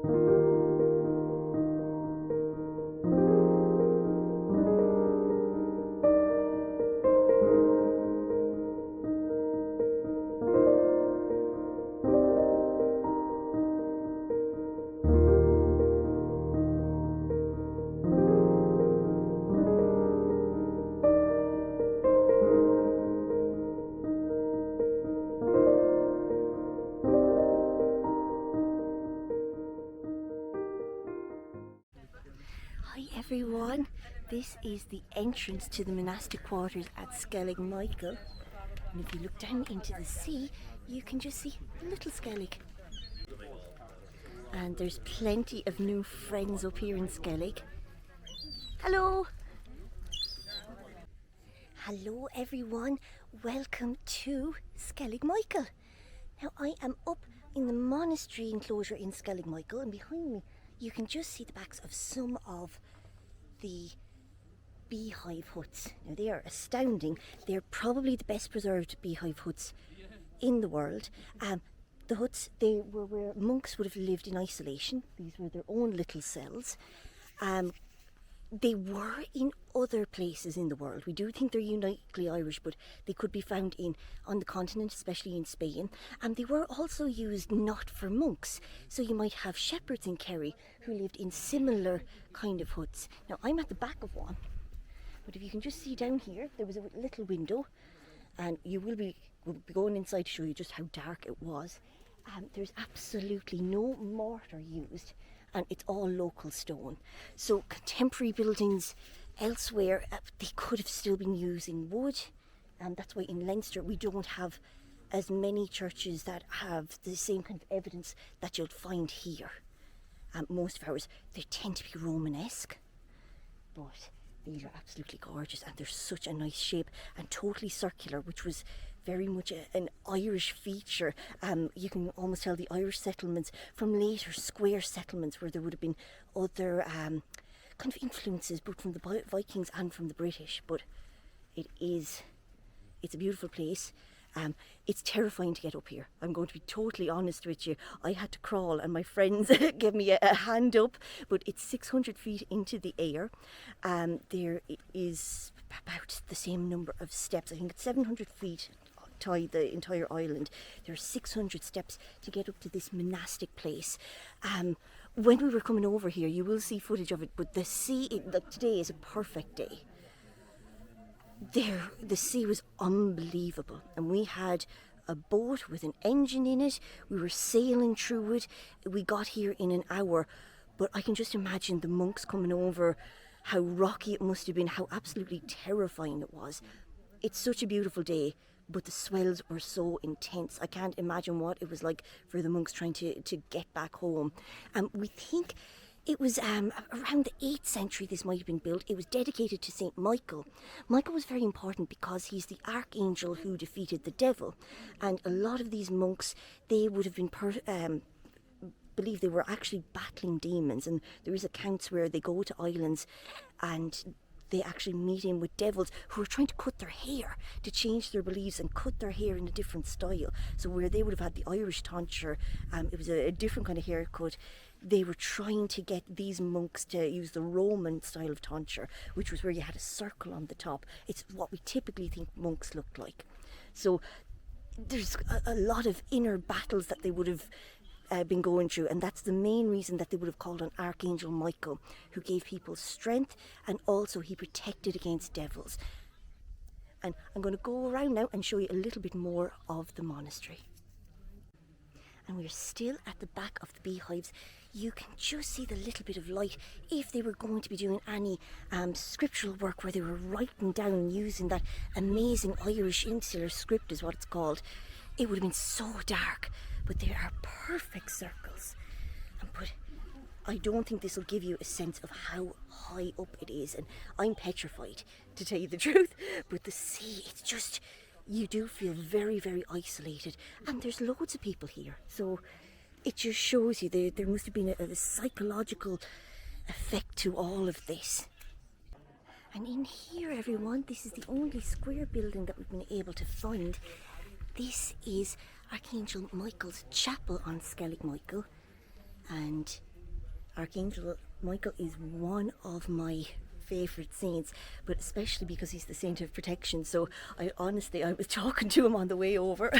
Hi everyone, this is the entrance to the monastic quarters at Skellig Michael, and if you look down into the sea you can just see little Skellig, and there's plenty of new friends up here in Skellig. Hello! Hello everyone, welcome to Skellig Michael. Now I am up in the monastery enclosure in Skellig Michael, and behind me you can just see the backs of some of the beehive huts. Now they are astounding. They're probably the best preserved beehive huts in the world. The huts, they were where monks would have lived in isolation. These were their own little cells. They were in other places in the world. We do think they're uniquely Irish, but they could be found on the continent, especially in Spain. And they were also used not for monks. So you might have shepherds in Kerry who lived in similar kind of huts. Now I'm at the back of one, but if you can just see down here, there was a little window, and we'll be going inside to show you just how dark it was. There's absolutely no mortar used, and it's all local stone. So contemporary buildings elsewhere, they could have still been using wood, and that's why in Leinster we don't have as many churches that have the same kind of evidence that you'll find here. Most of ours, they tend to be Romanesque, but these are absolutely gorgeous, and they're such a nice shape and totally circular, which was very much an Irish feature. You can almost tell the Irish settlements from later square settlements where there would have been other kind of influences both from the Vikings and from the British. But it's a beautiful place. It's terrifying to get up here. I'm going to be totally honest with you. I had to crawl and my friends gave me a hand up, but it's 600 feet into the air. There is about the same number of steps. I think it's 700 feet the entire island. There are 600 steps to get up to this monastic place. When we were coming over here, you will see footage of it, but the sea, like today is a perfect day. The sea was unbelievable, and we had a boat with an engine in it. We were sailing through it. We got here in an hour, but I can just imagine the monks coming over, how rocky it must have been, how absolutely terrifying it was. It's such a beautiful day, but the swells were so intense. I can't imagine what it was like for the monks trying to get back home. We think it was around the 8th century this might have been built. It was dedicated to St. Michael. Michael was very important because he's the archangel who defeated the devil. And a lot of these monks, they would have been believe they were actually battling demons. And there is accounts where they go to islands and they actually meet in with devils who are trying to cut their hair, to change their beliefs and cut their hair in a different style. So where they would have had the Irish tonsure, it was a different kind of haircut. They were trying to get these monks to use the Roman style of tonsure, which was where you had a circle on the top. It's what we typically think monks looked like. So there's a lot of inner battles that they would have been going through, and that's the main reason that they would have called on Archangel Michael, who gave people strength, and also he protected against devils. And I'm going to go around now and show you a little bit more of the monastery. And we're still at the back of the beehives. You can just see the little bit of light. If they were going to be doing any scriptural work where they were writing down using that amazing Irish insular script is what it's called, it would have been so dark. But they are perfect circles. But I don't think this will give you a sense of how high up it is, and I'm petrified, to tell you the truth. But the sea, it's just, you do feel very, very isolated, and there's loads of people here. So it just shows you there must have been a psychological effect to all of this. And in here, everyone, this is the only square building that we've been able to find. This is Archangel Michael's chapel on Skellig Michael, and Archangel Michael is one of my favourite saints, but especially because he's the saint of protection. So I was talking to him on the way over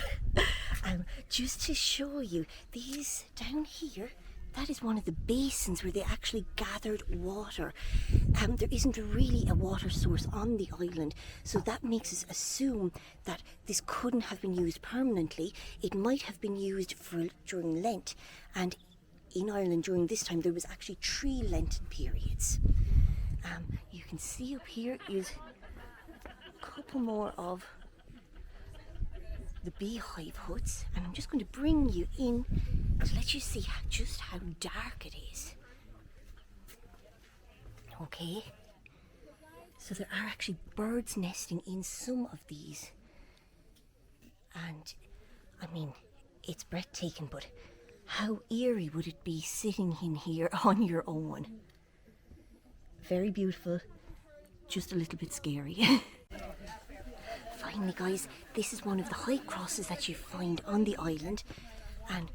just to show you these down here. That is one of the basins where they actually gathered water. There isn't really a water source on the island, so that makes us assume that this couldn't have been used permanently. It might have been used during Lent, and in Ireland during this time there was actually 3 Lenten periods. You can see up here is a couple more of the beehive huts, and I'm just going to bring you in to let you see just how dark it is. Okay, so there are actually birds nesting in some of these, and I mean, it's breathtaking, but how eerie would it be sitting in here on your own? Very beautiful, just a little bit scary. Finally guys, this is one of the high crosses that you find on the island, and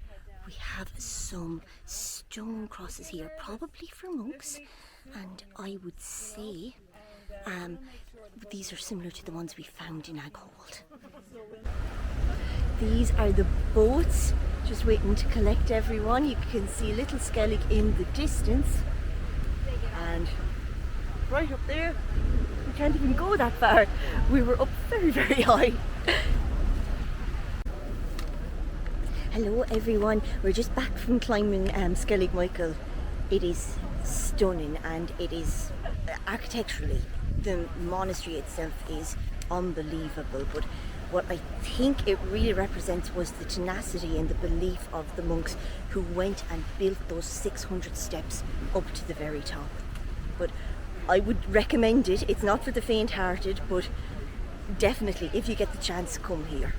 we have some stone crosses here, probably for monks, and I would say these are similar to the ones we found in Aghold. These are the boats, just waiting to collect everyone. You can see little Skellig in the distance, and right up there, we can't even go that far. We were up very, very high. Hello everyone, we're just back from climbing Skellig Michael. It is stunning, and it is architecturally, the monastery itself is unbelievable, but what I think it really represents was the tenacity and the belief of the monks who went and built those 600 steps up to the very top. But I would recommend it. It's not for the faint-hearted, but definitely if you get the chance, come here.